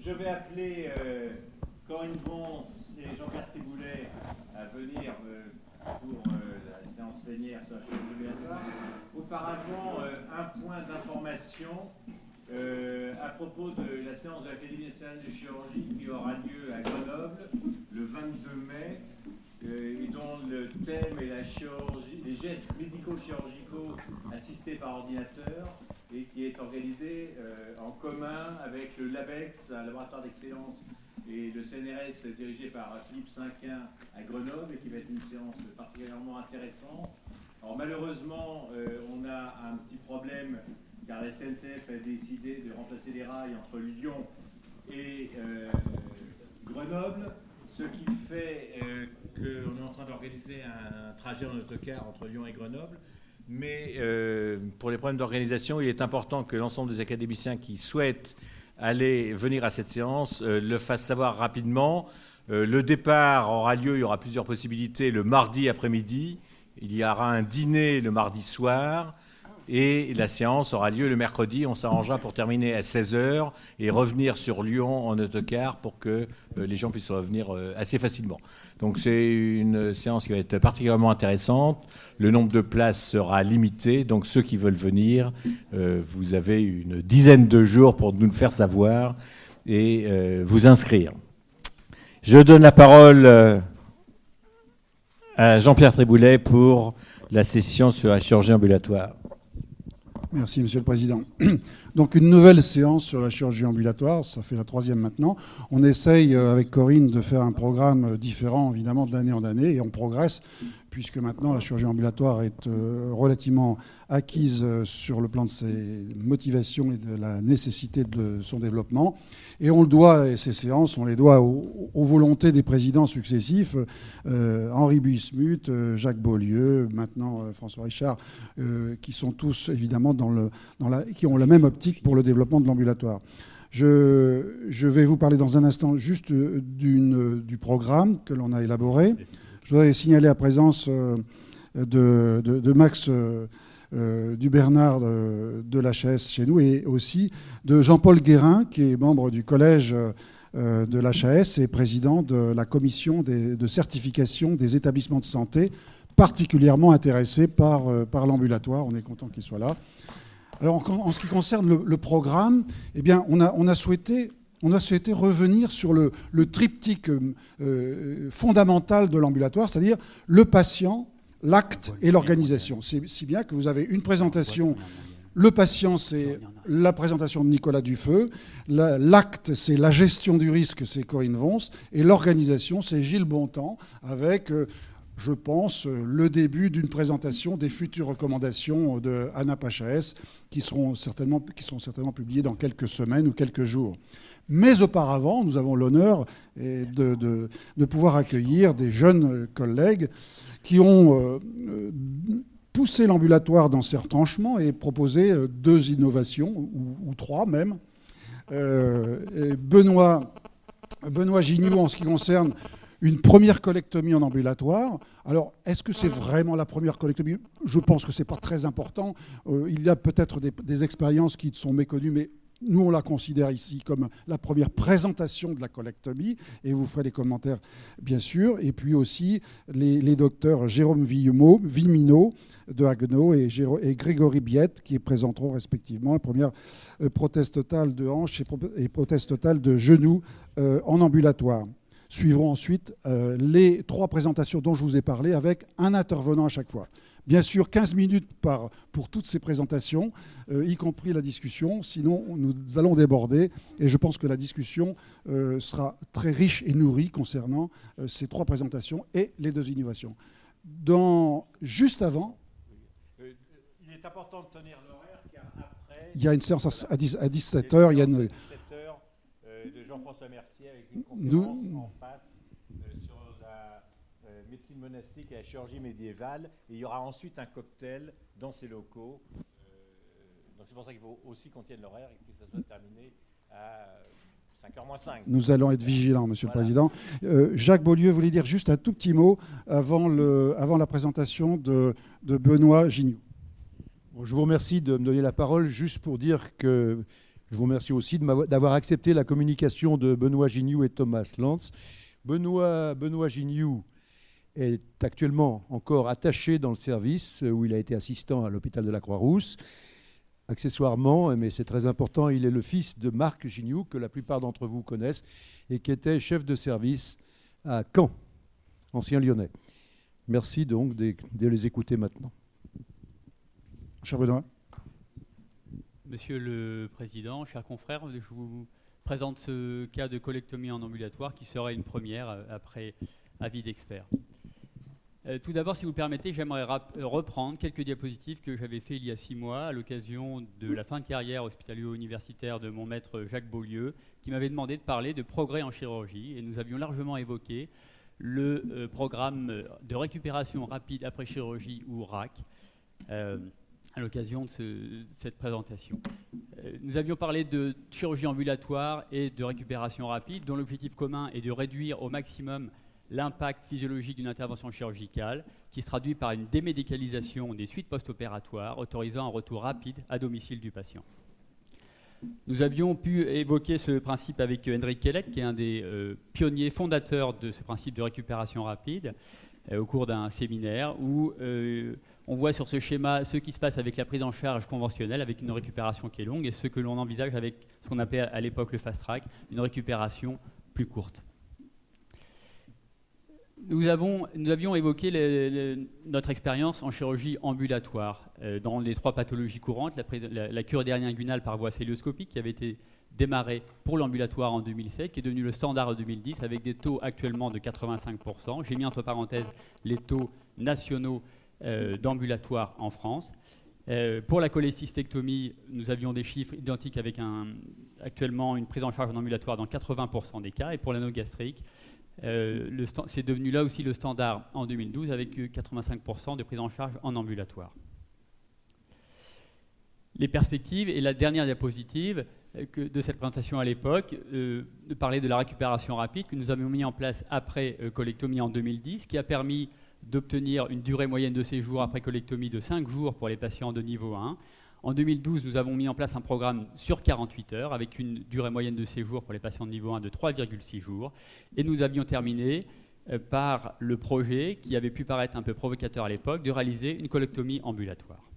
Je vais appeler Corinne Vons et Jean-Pierre Triboulet à venir pour la séance plénière sur la chirurgie ambulatoire. Auparavant, un point d'information à propos de la séance de l'Académie nationale de chirurgie qui aura lieu à Grenoble le 22 mai et dont le thème est la chirurgie, les gestes médico-chirurgicaux assistés par ordinateur et qui est organisée en commun avec le LABEX, un laboratoire d'excellence, et le CNRS dirigé par Philippe Cinquin à Grenoble et qui va être une séance particulièrement intéressante. Alors malheureusement, on a un petit problème car la SNCF a décidé de remplacer les rails entre Lyon et Grenoble, ce qui fait qu'on est en train d'organiser un trajet en autocar entre Lyon et Grenoble. Mais pour les problèmes d'organisation, il est important que l'ensemble des académiciens qui souhaitent venir à cette séance le fassent savoir rapidement. Le départ aura lieu, il y aura plusieurs possibilités, le mardi après-midi. Il y aura un dîner le mardi soir. Et la séance aura lieu le mercredi. On s'arrangera pour terminer à 16h et revenir sur Lyon en autocar pour que les gens puissent revenir assez facilement. Donc c'est une séance qui va être particulièrement intéressante. Le nombre de places sera limité. Donc ceux qui veulent venir, vous avez une dizaine de jours pour nous le faire savoir et vous inscrire. Je donne la parole à Jean-Pierre Triboulet pour la session sur la chirurgie ambulatoire. Merci, Monsieur le Président. Donc, une nouvelle séance sur la chirurgie ambulatoire, ça fait la 3e maintenant. On essaye, avec Corinne, de faire un programme différent, évidemment, de l'année en année, et on progresse, puisque maintenant, la chirurgie ambulatoire est relativement acquise sur le plan de ses motivations et de la nécessité de son développement. Et on le doit, et ces séances, on les doit aux volontés des présidents successifs, Henri Buismuth, Jacques Beaulieu, maintenant François Richard, qui sont tous, évidemment, qui ont la même optique pour le développement de l'ambulatoire. Je vais vous parler dans un instant juste du programme que l'on a élaboré. Je voudrais signaler la présence de Max Dubernard de l'HAS chez nous et aussi de Jean-Paul Guérin, qui est membre du collège de l'HAS et président de la commission de certification des établissements de santé, particulièrement intéressé par l'ambulatoire. On est content qu'il soit là. Alors, en ce qui concerne le programme, eh bien, on a souhaité revenir sur le triptyque fondamental de l'ambulatoire, c'est-à-dire le patient, l'acte et l'organisation. C'est si bien que vous avez une présentation. Le patient, c'est la présentation de Nicolas Dufeu. L'acte, c'est la gestion du risque, c'est Corinne Vons. Et l'organisation, c'est Gilles Bontemps, avec, je pense, le début d'une présentation des futures recommandations de ANAP HAS qui seront certainement publiées dans quelques semaines ou quelques jours. Mais auparavant, nous avons l'honneur de pouvoir accueillir des jeunes collègues qui ont poussé l'ambulatoire dans ses retranchements et proposé 2 innovations, ou 3 même. Benoît Gignoux, en ce qui concerne une première colectomie en ambulatoire. Alors, est-ce que c'est vraiment la première colectomie ? Je pense que ce n'est pas très important. Il y a peut-être des expériences qui sont méconnues, mais nous, on la considère ici comme la première présentation de la colectomie, et vous ferez des commentaires, bien sûr. Et puis aussi les docteurs Jérôme Vimino de Haguenau et Grégory Biette, qui présenteront respectivement la première prothèse totale de hanche et prothèse totale de genou en ambulatoire. Suivront ensuite les 3 présentations dont je vous ai parlé, avec un intervenant à chaque fois. Bien sûr, 15 minutes pour toutes ces présentations, y compris la discussion. Sinon, nous allons déborder. Et je pense que la discussion sera très riche et nourrie concernant ces 3 présentations et les 2 innovations. Juste avant... Il est important de tenir l'horaire, car après... Il y a une séance à 17h. Il y a une... 17h de Jean-François Mercier avec une conférence en face sur la médecine monastique et la chirurgie médiévale. Et il y aura ensuite un cocktail dans ces locaux. Donc c'est pour ça qu'il faut aussi qu'on tienne l'horaire et que ça soit terminé à 5h moins 5. Nous allons être vigilants, Monsieur le Président. Jacques Beaulieu voulait dire juste un tout petit mot avant la présentation de Benoît Gignoux. Bon, je vous remercie de me donner la parole juste pour dire que Je vous remercie aussi d'avoir accepté la communication de Benoît Gignoux et Thomas Lantz. Benoît Gignoux est actuellement encore attaché dans le service où il a été assistant à l'hôpital de la Croix-Rousse. Accessoirement, mais c'est très important, il est le fils de Marc Gignoux, que la plupart d'entre vous connaissent, et qui était chef de service à Caen, ancien Lyonnais. Merci donc de les écouter maintenant. Cher Benoît. Monsieur le Président, chers confrères, je vous présente ce cas de colectomie en ambulatoire qui serait une première après avis d'experts. Tout d'abord, si vous le permettez, j'aimerais reprendre quelques diapositives que j'avais fait il y a 6 mois à l'occasion de la fin de carrière hospitalo-universitaire de mon maître Jacques Beaulieu, qui m'avait demandé de parler de progrès en chirurgie. Et nous avions largement évoqué le programme de récupération rapide après chirurgie, ou RAC, à l'occasion de cette présentation. Nous avions parlé de chirurgie ambulatoire et de récupération rapide, dont l'objectif commun est de réduire au maximum l'impact physiologique d'une intervention chirurgicale, qui se traduit par une démédicalisation des suites post-opératoires, autorisant un retour rapide à domicile du patient. Nous avions pu évoquer ce principe avec Hendrik Kellett, qui est un des pionniers fondateurs de ce principe de récupération rapide, au cours d'un séminaire où on voit sur ce schéma ce qui se passe avec la prise en charge conventionnelle, avec une récupération qui est longue, et ce que l'on envisage avec ce qu'on appelait à l'époque le fast track, une récupération plus courte. Nous avions évoqué notre expérience en chirurgie ambulatoire dans les 3 pathologies courantes, la cure dernière inguinale par voie cœlioscopique qui avait été démarrée pour l'ambulatoire en 2007, qui est devenu le standard en 2010 avec des taux actuellement de 85%. J'ai mis entre parenthèses les taux nationaux d'ambulatoire en France. Pour la cholécystectomie, nous avions des chiffres identiques avec actuellement une prise en charge en ambulatoire dans 80% des cas, et pour l'anneau gastrique, c'est devenu là aussi le standard en 2012 avec 85% de prise en charge en ambulatoire. Les perspectives et la dernière diapositive de cette présentation à l'époque parlait de la récupération rapide que nous avions mis en place après colectomie en 2010, qui a permis d'obtenir une durée moyenne de séjour après colectomie de 5 jours pour les patients de niveau 1. En 2012, nous avons mis en place un programme sur 48 heures avec une durée moyenne de séjour pour les patients de niveau 1 de 3,6 jours. Et nous avions terminé par le projet, qui avait pu paraître un peu provocateur à l'époque, de réaliser une colectomie ambulatoire.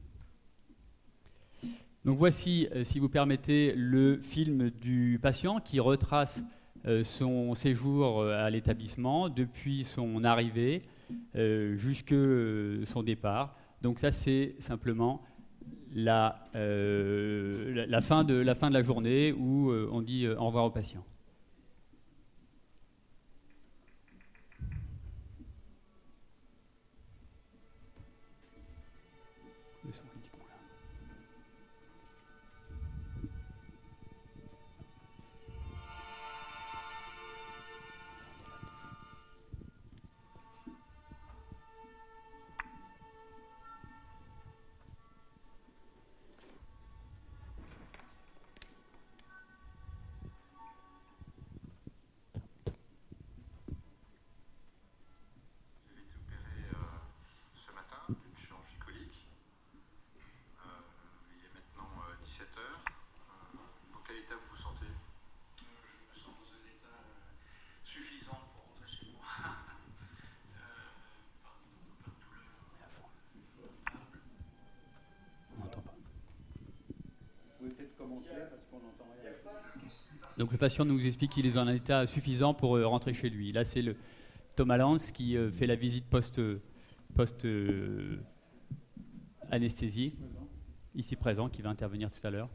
Donc voici, si vous permettez, le film du patient qui retrace son séjour à l'établissement depuis son arrivée jusqu'à son départ. Donc ça, c'est simplement la fin de la journée où on dit au revoir au patient. Donc le patient nous explique qu'il est en un état suffisant pour rentrer chez lui. Là, c'est le Thomas Lantz qui fait la visite post-anesthésie, ici présent, qui va intervenir tout à l'heure.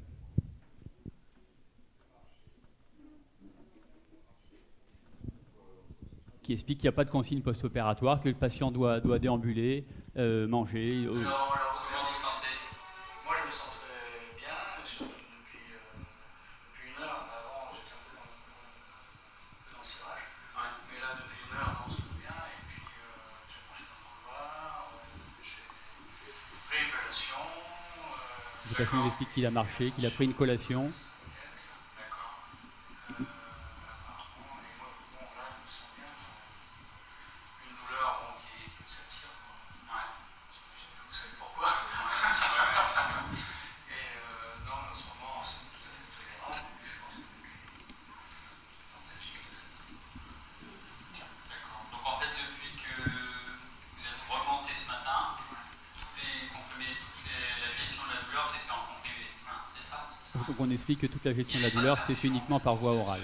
Qui explique qu'il n'y a pas de consigne post-opératoire, que le patient doit déambuler, manger. Le patient nous explique qu'il a marché, qu'il a pris une collation. on explique que toute la gestion de la douleur, c'est fait uniquement par voie orale,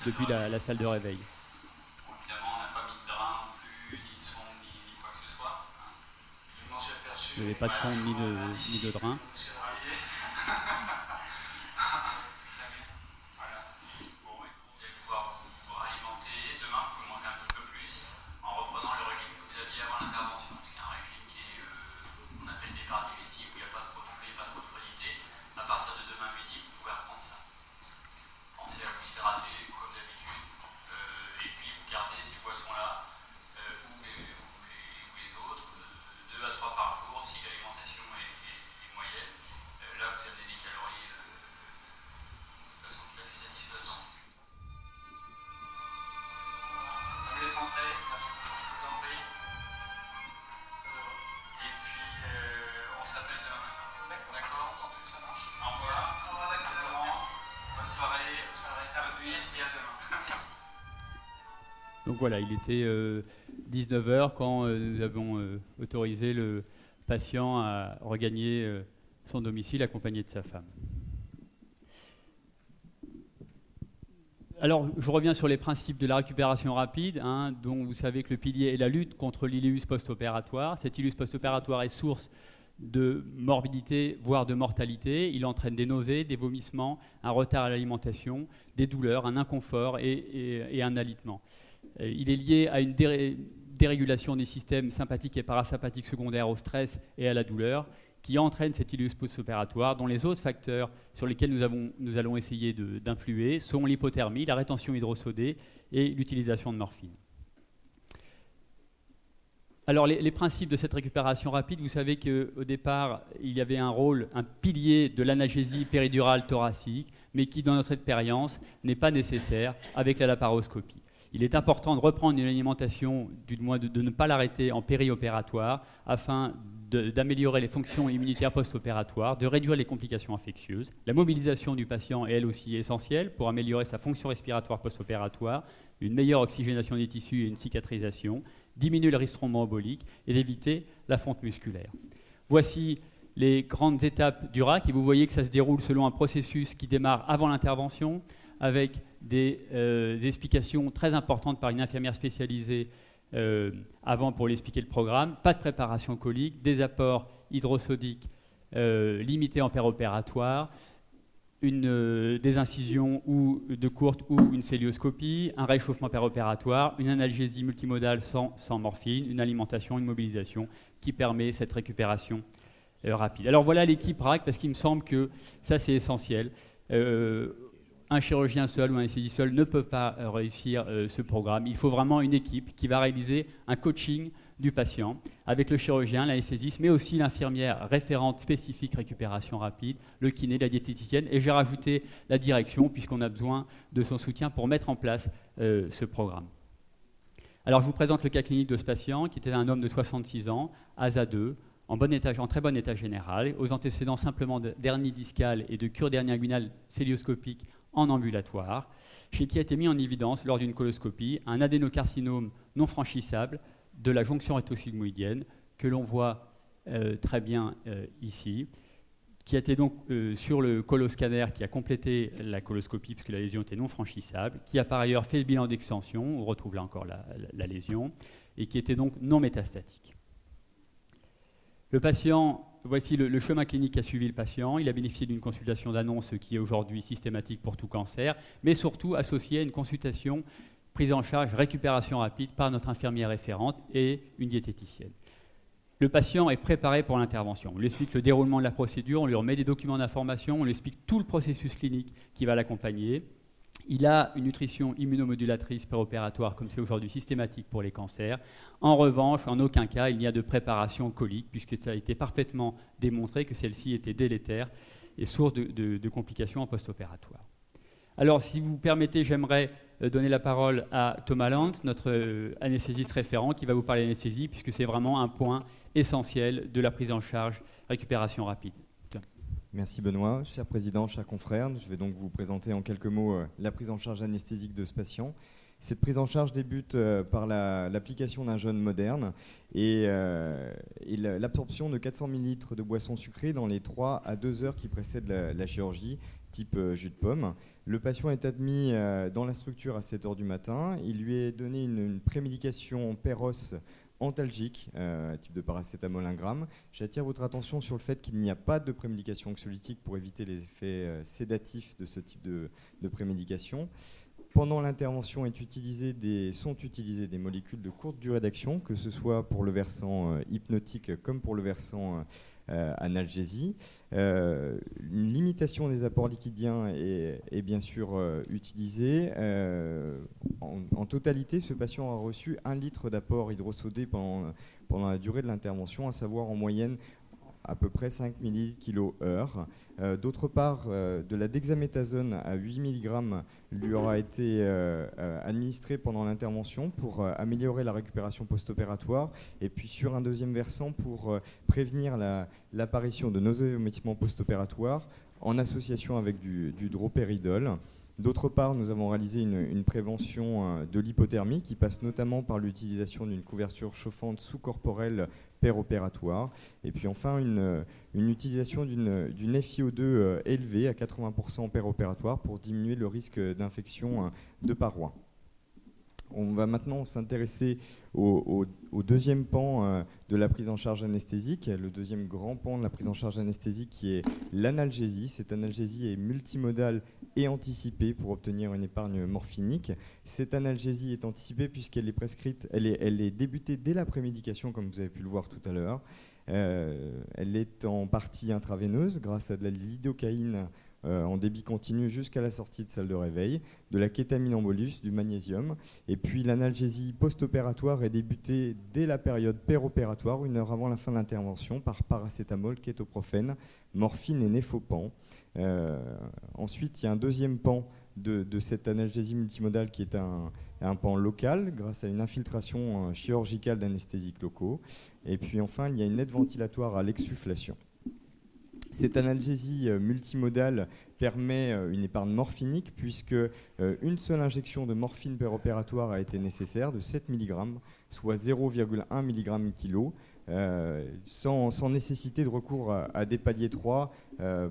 depuis la salle de réveil. Évidemment, on n'a pas mis de drain non plus, ni de sonde, ni quoi que ce soit. Je m'en suis aperçu. Il n'y avait pas de sonde ni de drain. Voilà. Bon, vous allez pouvoir vous alimenter. Demain, vous pouvez manger un petit peu plus en reprenant le régime que vous aviez avant l'intervention. C'est un régime qui est, on appelle départ digestif, où il n'y a pas trop de flux, pas trop de fluidité. À partir de demain midi, vous pouvez reprendre ça. Pensez à vous hydrater comme d'habitude. Et puis, vous gardez ces boissons-là, ou les autres, 2 à 3 par jour, si l'alimentation est moyenne. Là, vous avez des calories de façon tout à fait satisfaisante. Vous êtes rentrés, merci, je vous en prie. Et puis, on s'appelle demain matin. D'accord, entendu, ça marche. Au revoir. Au revoir, d'accord. Merci. Bonne soirée. À votre nuit et à demain. Merci. Donc voilà, il était 19h quand nous avons autorisé le patient à regagner son domicile accompagné de sa femme. Alors, je reviens sur les principes de la récupération rapide, dont vous savez que le pilier est la lutte contre l'ilus post-opératoire. Cet ilus post-opératoire est source de morbidité, voire de mortalité. Il entraîne des nausées, des vomissements, un retard à l'alimentation, des douleurs, un inconfort et un alitement. Il est lié à une dérégulation des systèmes sympathiques et parasympathiques secondaires au stress et à la douleur, qui entraîne cet ilus post-opératoire, dont les autres facteurs sur lesquels nous allons essayer d'influer sont l'hypothermie, la rétention hydrosodée et l'utilisation de morphine. Alors les principes de cette récupération rapide, vous savez qu'au départ, il y avait un pilier de l'analgésie péridurale thoracique, mais qui dans notre expérience n'est pas nécessaire avec la laparoscopie. Il est important de reprendre une alimentation, du moins de ne pas l'arrêter en périopératoire, afin d'améliorer les fonctions immunitaires post-opératoires, de réduire les complications infectieuses. La mobilisation du patient est elle aussi essentielle pour améliorer sa fonction respiratoire post-opératoire, une meilleure oxygénation des tissus et une cicatrisation, diminuer le risque thromboembolique et d'éviter la fonte musculaire. Voici les grandes étapes du RAC et vous voyez que ça se déroule selon un processus qui démarre avant l'intervention avec des explications très importantes par une infirmière spécialisée avant pour lui expliquer le programme, pas de préparation colique, des apports hydrosodiques limités en péropératoire, des incisions ou de courte ou une célioscopie, un réchauffement péropératoire, une analgésie multimodale sans morphine, une alimentation, une mobilisation qui permet cette récupération rapide. Alors voilà l'équipe RAC parce qu'il me semble que ça c'est essentiel. Un chirurgien seul ou un anesthésiste seul ne peut pas réussir ce programme. Il faut vraiment une équipe qui va réaliser un coaching du patient avec le chirurgien, l'anesthésiste, mais aussi l'infirmière référente spécifique récupération rapide, le kiné, la diététicienne. Et j'ai rajouté la direction puisqu'on a besoin de son soutien pour mettre en place ce programme. Alors je vous présente le cas clinique de ce patient qui était un homme de 66 ans, ASA 2, en très bon état général, aux antécédents simplement d'hernie discale et de cure d'hernie inguinale célioscopique en ambulatoire, chez qui a été mis en évidence lors d'une coloscopie un adénocarcinome non franchissable de la jonction rétrosigmoïdienne que l'on voit très bien ici, qui a été donc sur le coloscanner qui a complété la coloscopie puisque la lésion était non franchissable, qui a par ailleurs fait le bilan d'extension, on retrouve là encore la lésion, et qui était donc non métastatique. Le patient, voici le chemin clinique qui a suivi le patient. Il a bénéficié d'une consultation d'annonce qui est aujourd'hui systématique pour tout cancer, mais surtout associée à une consultation prise en charge récupération rapide par notre infirmière référente et une diététicienne. Le patient est préparé pour l'intervention. On lui explique le déroulement de la procédure, on lui remet des documents d'information, on lui explique tout le processus clinique qui va l'accompagner. Il a une nutrition immunomodulatrice préopératoire, comme c'est aujourd'hui systématique pour les cancers. En revanche, en aucun cas, il n'y a de préparation colique, puisque ça a été parfaitement démontré que celle-ci était délétère et source de complications en post-opératoire. Alors, si vous permettez, j'aimerais donner la parole à Thomas Lantz, notre anesthésiste référent, qui va vous parler d'anesthésie, puisque c'est vraiment un point essentiel de la prise en charge récupération rapide. Merci Benoît, cher président, chers confrères. Je vais donc vous présenter en quelques mots la prise en charge anesthésique de ce patient. Cette prise en charge débute par l'application d'un jeûne moderne et l'absorption de 400 ml de boissons sucrées dans les 3 à 2 heures qui précèdent la chirurgie, type jus de pomme. Le patient est admis dans la structure à 7 h du matin. Il lui est donné une prémédication Péros antalgique, type de paracétamol 1 gramme. J'attire votre attention sur le fait qu'il n'y a pas de prémédication anxiolytique pour éviter les effets sédatifs de ce type de prémédication. Pendant l'intervention sont utilisées des molécules de courte durée d'action, que ce soit pour le versant hypnotique comme pour le versant analgésie. Une limitation des apports liquidiens est bien sûr utilisée. En totalité, ce patient a reçu 1 litre d'apport hydrosodé pendant la durée de l'intervention, à savoir en moyenne à peu près 5 ml/kg/h. D'autre part, de la dexaméthasone à 8 mg lui aura été administrée pendant l'intervention pour améliorer la récupération post-opératoire, et puis sur un deuxième versant pour prévenir l'apparition de nausées et vomissements post-opératoires en association avec du dropéridol. D'autre part, nous avons réalisé une prévention de l'hypothermie qui passe notamment par l'utilisation d'une couverture chauffante sous-corporelle péropératoire. Et puis enfin, une utilisation d'une FiO2 élevée à 80% péropératoire pour diminuer le risque d'infection de parois. On va maintenant s'intéresser au deuxième pan de la prise en charge anesthésique, le deuxième grand pan de la prise en charge anesthésique qui est l'analgésie. Cette analgésie est multimodale et anticipée pour obtenir une épargne morphinique. Cette analgésie est anticipée puisqu'elle est prescrite, elle est débutée dès la prémédication, comme vous avez pu le voir tout à l'heure. Elle est en partie intraveineuse grâce à de la lidocaïne en débit continu jusqu'à la sortie de salle de réveil, de la kétamine en bolus, du magnésium. Et puis l'analgésie post-opératoire est débutée dès la période péropératoire, 1 heure avant la fin de l'intervention, par paracétamol, kétoprophène, morphine et néfopan. Ensuite, il y a un deuxième pan de cette analgésie multimodale qui est un pan local grâce à une infiltration chirurgicale d'anesthésiques locaux. Et puis enfin, il y a une aide ventilatoire à l'exsufflation. Cette analgésie multimodale permet une épargne morphinique puisque une seule injection de morphine péropératoire a été nécessaire de 7 mg, soit 0,1 mg/kg, sans nécessité de recours à des paliers 3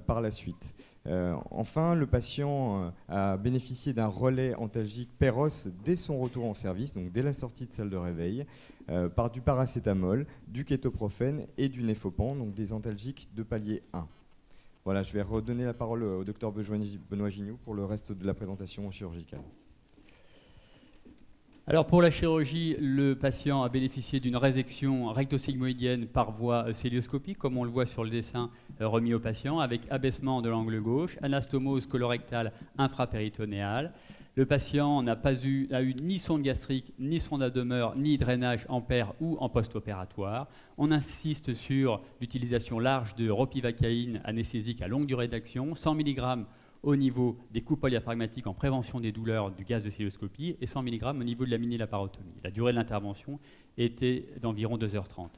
par la suite. Enfin, le patient a bénéficié d'un relais antalgique Péros dès son retour en service, donc dès la sortie de salle de réveil, par du paracétamol, du kétoprophène et du néfopan, donc des antalgiques de palier 1. Voilà, je vais redonner la parole au docteur Benoît Gignoux pour le reste de la présentation chirurgicale. Alors pour la chirurgie, le patient a bénéficié d'une résection rectosigmoïdienne par voie cœlioscopique, comme on le voit sur le dessin remis au patient, avec abaissement de l'angle gauche, anastomose colorectale infrapéritonéale. Le patient n'a eu ni sonde gastrique, ni sonde à demeure, ni drainage en per ou en post-opératoire. On insiste sur l'utilisation large de ropivacaïne anesthésique à longue durée d'action, 100 mg au niveau des coupes diaphragmatiques en prévention des douleurs du gaz de cœlioscopie et 100 mg au niveau de la mini-laparotomie. La durée de l'intervention était d'environ 2h30.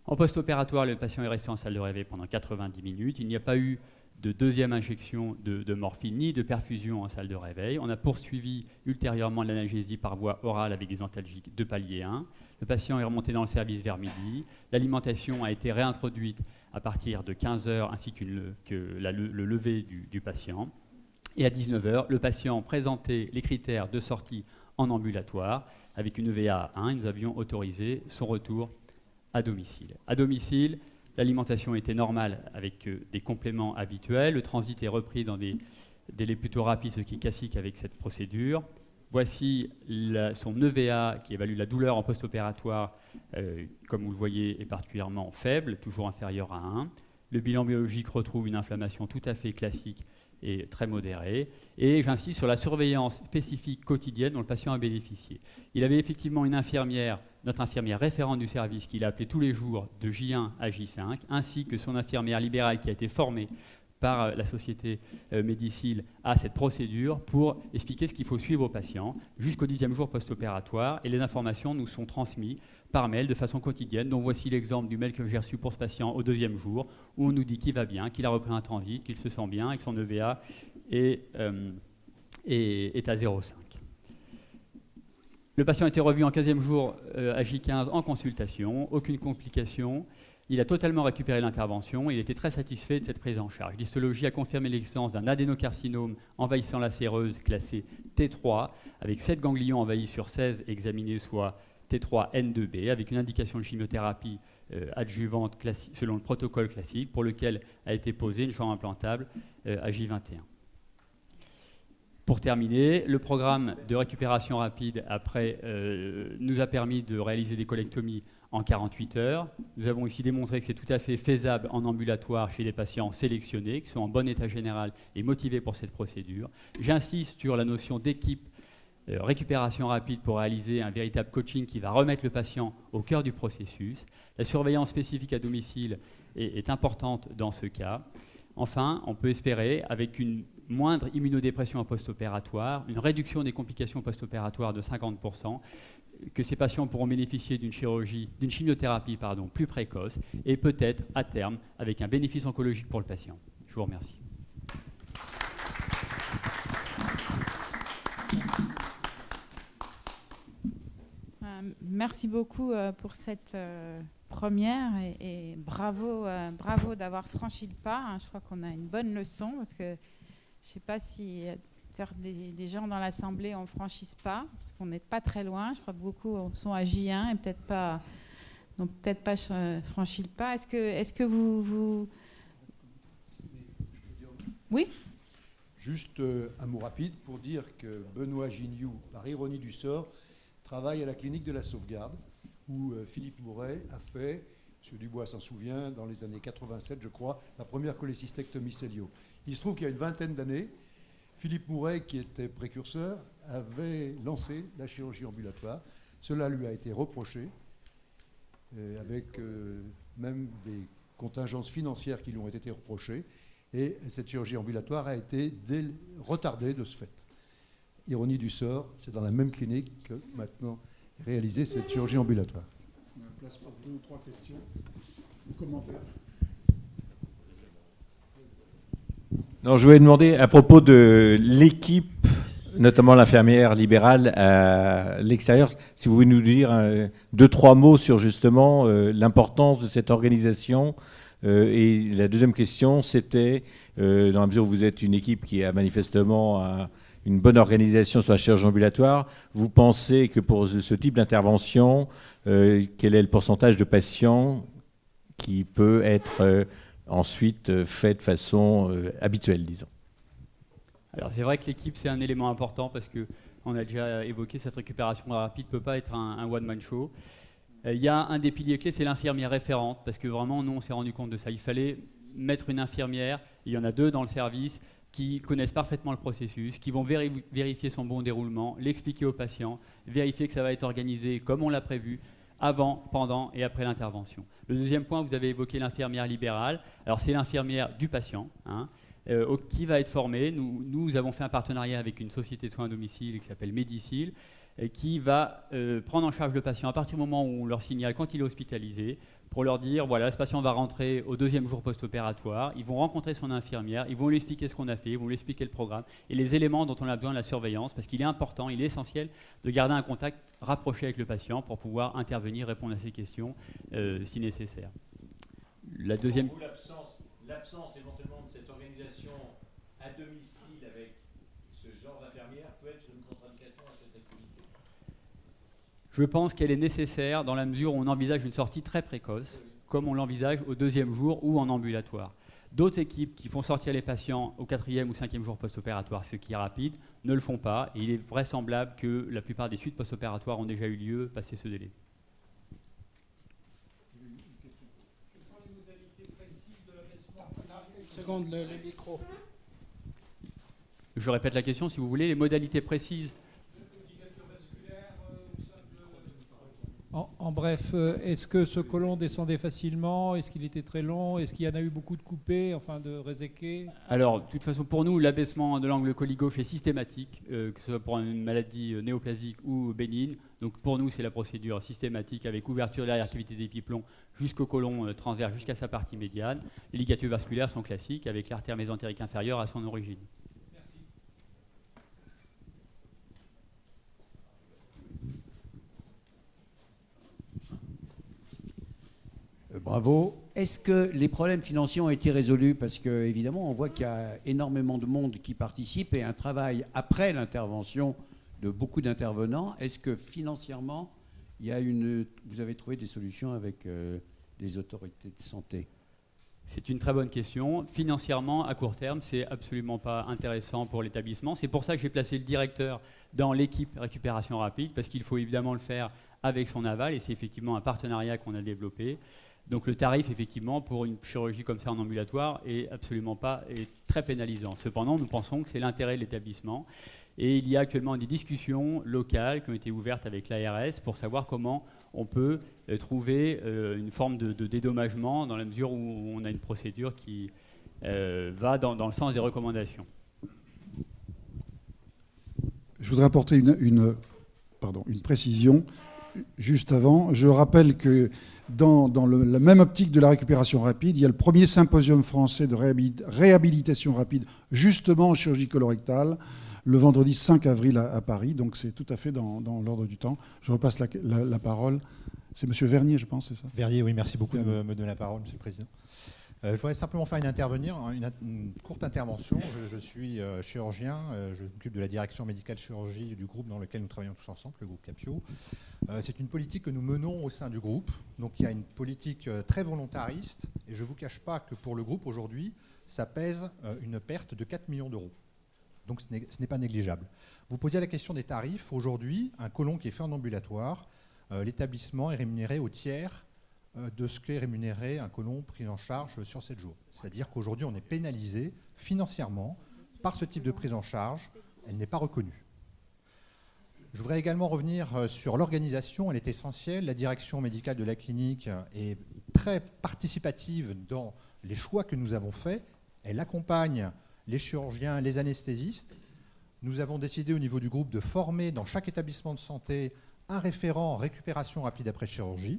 En post-opératoire, le patient est resté en salle de réveil pendant 90 minutes. Il n'y a pas eu de deuxième injection de morphine ni de perfusion en salle de réveil. On a poursuivi ultérieurement l'analgésie par voie orale avec des antalgiques de palier 1. Le patient est remonté dans le service vers midi. L'alimentation a été réintroduite à partir de 15 h ainsi que le lever du patient. Et à 19 h, le patient présentait les critères de sortie en ambulatoire. Avec une EVA à 1, nous avions autorisé son retour à domicile. À domicile, l'alimentation était normale avec des compléments habituels. Le transit est repris dans des délais plutôt rapides, ce qui est classique avec cette procédure. Voici son EVA qui évalue la douleur en post-opératoire, comme vous le voyez, est particulièrement faible, toujours inférieur à 1. Le bilan biologique retrouve une inflammation tout à fait classique et très modérée. Et j'insiste sur la surveillance spécifique quotidienne dont le patient a bénéficié. Il avait effectivement une infirmière, notre infirmière référente du service, qu'il a appelée tous les jours de J1 à J5, ainsi que son infirmière libérale qui a été formée par la société Médicile à cette procédure pour expliquer ce qu'il faut suivre aux patients jusqu'au 10e jour post-opératoire. Et les informations nous sont transmises par mail de façon quotidienne. Donc voici l'exemple du mail que j'ai reçu pour ce patient au 2e jour, où on nous dit qu'il va bien, qu'il a repris un transit, qu'il se sent bien et que son EVA est à 0,5. Le patient a été revu en 15e jour à J15 en consultation, aucune complication. Il a totalement récupéré l'intervention et il était très satisfait de cette prise en charge. L'histologie a confirmé l'existence d'un adénocarcinome envahissant la séreuse classé T3, avec 7 ganglions envahis sur 16 examinés, soit T3N2B, avec une indication de chimiothérapie adjuvante selon le protocole classique, pour lequel a été posée une chambre implantable à J21. Pour terminer, le programme de récupération rapide après nous a permis de réaliser des colectomies en 48 heures. Nous avons aussi démontré que c'est tout à fait faisable en ambulatoire chez des patients sélectionnés, qui sont en bon état général et motivés pour cette procédure. J'insiste sur la notion d'équipe récupération rapide pour réaliser un véritable coaching qui va remettre le patient au cœur du processus. La surveillance spécifique à domicile est importante dans ce cas. Enfin, on peut espérer, avec une moindre immunodépression post-opératoire, une réduction des complications post-opératoires de 50%, que ces patients pourront bénéficier d'une chimiothérapie plus précoce et peut-être à terme avec un bénéfice oncologique pour le patient. Je vous remercie. Merci beaucoup pour cette première et bravo d'avoir franchi le pas. Je crois qu'on a une bonne leçon parce que je ne sais pas si des gens dans l'Assemblée en franchissent pas, parce qu'on n'est pas très loin. Je crois que beaucoup sont à J1 et n'ont peut-être pas franchi le pas. Est-ce que vous... Oui ? Juste un mot rapide pour dire que Benoît Gignoux, par ironie du sort, travaille à la clinique de la sauvegarde, où Philippe Mouret a fait, M. Dubois s'en souvient, dans les années 87, je crois, la première cholécystectomie cellio. Il se trouve qu'il y a une vingtaine d'années, Philippe Mouret, qui était précurseur, avait lancé la chirurgie ambulatoire. Cela lui a été reproché, avec même des contingences financières qui lui ont été reprochées. Et cette chirurgie ambulatoire a été retardée de ce fait. Ironie du sort, c'est dans la même clinique que maintenant est réalisée cette chirurgie ambulatoire. On a place pour 2 ou 3 questions ou commentaires. Non, je voulais demander à propos de l'équipe, notamment l'infirmière libérale à l'extérieur, si vous voulez nous dire 2-3 mots sur justement l'importance de cette organisation. Et la deuxième question, c'était, dans la mesure où vous êtes une équipe qui a manifestement une bonne organisation sur la chirurgie ambulatoire, vous pensez que pour ce type d'intervention, quel est le pourcentage de patients qui peut être ensuite fait de façon habituelle, disons? Alors c'est vrai que l'équipe, c'est un élément important parce qu'on a déjà évoqué, cette récupération rapide ne peut pas être un one-man show. Il y a un des piliers clés, c'est l'infirmière référente, parce que vraiment, nous, on s'est rendu compte de ça. Il fallait mettre une infirmière, il y en a 2 dans le service, qui connaissent parfaitement le processus, qui vont vérifier son bon déroulement, l'expliquer aux patients, vérifier que ça va être organisé comme on l'a prévu, avant, pendant et après l'intervention. Le deuxième point, vous avez évoqué l'infirmière libérale. Alors c'est l'infirmière du patient, qui va être formée. Nous avons fait un partenariat avec une société de soins à domicile qui s'appelle Medicil, qui va prendre en charge le patient à partir du moment où on leur signale quand il est hospitalisé, pour leur dire, voilà, ce patient va rentrer au 2e jour post-opératoire, ils vont rencontrer son infirmière, ils vont lui expliquer ce qu'on a fait, ils vont lui expliquer le programme et les éléments dont on a besoin de la surveillance, parce qu'il est important, il est essentiel de garder un contact rapproché avec le patient pour pouvoir intervenir, répondre à ses questions si nécessaire. La deuxième... Pour vous, l'absence éventuellement de cette organisation à domicile avec ce genre d'infirmière peut être une contre-indication à cette activité? Je pense qu'elle est nécessaire dans la mesure où on envisage une sortie très précoce, comme on l'envisage au 2e jour ou en ambulatoire. D'autres équipes qui font sortir les patients au 4e ou 5e jour post-opératoire, ce qui est rapide, ne le font pas. Et il est vraisemblable que la plupart des suites post-opératoires ont déjà eu lieu passé ce délai. Quelles sont les modalités précises de l'abaissement? Une seconde, le micro. Je répète la question si vous voulez. Les modalités précises. En bref, est-ce que ce côlon descendait facilement? Est-ce qu'il était très long? Est-ce qu'il y en a eu beaucoup de coupés, enfin de réséqués? Alors, de toute façon, pour nous, l'abaissement de l'angle colis gauche est systématique, que ce soit pour une maladie néoplasique ou bénigne. Donc, pour nous, c'est la procédure systématique avec ouverture de l'arrière-cavité des épiplombs jusqu'au côlon transverse, jusqu'à sa partie médiane. Les ligatures vasculaires sont classiques avec l'artère mésentérique inférieure à son origine. Bravo. Est-ce que les problèmes financiers ont été résolus? Parce qu'évidemment, on voit qu'il y a énormément de monde qui participe et un travail après l'intervention de beaucoup d'intervenants. Est-ce que financièrement, vous avez trouvé des solutions avec les autorités de santé? C'est une très bonne question. Financièrement, à court terme, c'est absolument pas intéressant pour l'établissement. C'est pour ça que j'ai placé le directeur dans l'équipe récupération rapide, parce qu'il faut évidemment le faire avec son aval, et c'est effectivement un partenariat qu'on a développé. Donc le tarif, effectivement, pour une chirurgie comme ça en ambulatoire est très pénalisant. Cependant, nous pensons que c'est l'intérêt de l'établissement. Et il y a actuellement des discussions locales qui ont été ouvertes avec l'ARS pour savoir comment on peut trouver une forme de dédommagement dans la mesure où on a une procédure qui va dans le sens des recommandations. Je voudrais apporter une précision juste avant. Je rappelle que dans la même optique de la récupération rapide, il y a le premier symposium français de réhabilitation rapide, justement en chirurgie colorectale, le vendredi 5 avril à Paris. Donc c'est tout à fait dans l'ordre du temps. Je repasse la parole. C'est M. Vernier, je pense, c'est ça? Vernier, oui, merci beaucoup de me donner la parole, M. le Président. Je voudrais simplement faire une courte intervention. Je suis chirurgien, je m'occupe de la direction médicale chirurgie du groupe dans lequel nous travaillons tous ensemble, le groupe Capio. C'est une politique que nous menons au sein du groupe. Donc il y a une politique très volontariste, et je ne vous cache pas que pour le groupe aujourd'hui, ça pèse une perte de 4 millions d'euros. Donc ce n'est pas négligeable. Vous posiez la question des tarifs. Aujourd'hui, un côlon qui est fait en ambulatoire, l'établissement est rémunéré au tiers de ce qu'est rémunéré un côlon pris en charge sur 7 jours. C'est-à-dire qu'aujourd'hui, on est pénalisé financièrement par ce type de prise en charge. Elle n'est pas reconnue. Je voudrais également revenir sur l'organisation. Elle est essentielle. La direction médicale de la clinique est très participative dans les choix que nous avons faits. Elle accompagne les chirurgiens, les anesthésistes. Nous avons décidé au niveau du groupe de former dans chaque établissement de santé un référent en récupération rapide après chirurgie.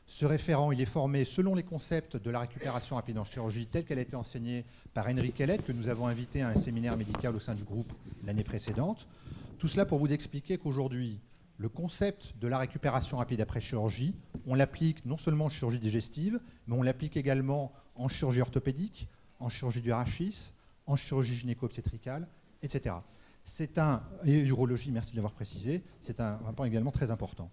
Ce référent, il est formé selon les concepts de la récupération rapide en chirurgie telle qu'elle a été enseignée par Henri Kellett, que nous avons invité à un séminaire médical au sein du groupe l'année précédente. Tout cela pour vous expliquer qu'aujourd'hui, le concept de la récupération rapide après chirurgie, on l'applique non seulement en chirurgie digestive, mais on l'applique également en chirurgie orthopédique, en chirurgie du rachis, en chirurgie gynéco-obstétricale, etc. Et urologie, merci de l'avoir précisé, c'est un point également très important.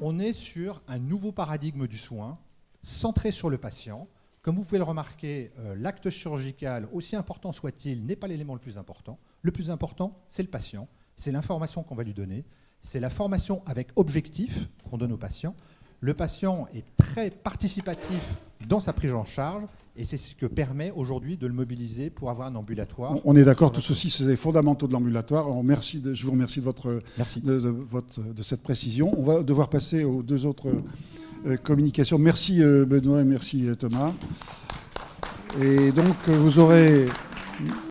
On est sur un nouveau paradigme du soin, centré sur le patient. Comme vous pouvez le remarquer, l'acte chirurgical, aussi important soit-il, n'est pas l'élément le plus important. Le plus important, c'est le patient, c'est l'information qu'on va lui donner, c'est la formation avec objectif qu'on donne au patient. Le patient est très participatif dans sa prise en charge, et c'est ce que permet aujourd'hui de le mobiliser pour avoir un ambulatoire. On est d'accord, tout ceci, c'est les fondamentaux de l'ambulatoire. Je vous remercie de cette précision. On va devoir passer aux deux autres communications. Merci Benoît et merci Thomas. Et donc vous aurez...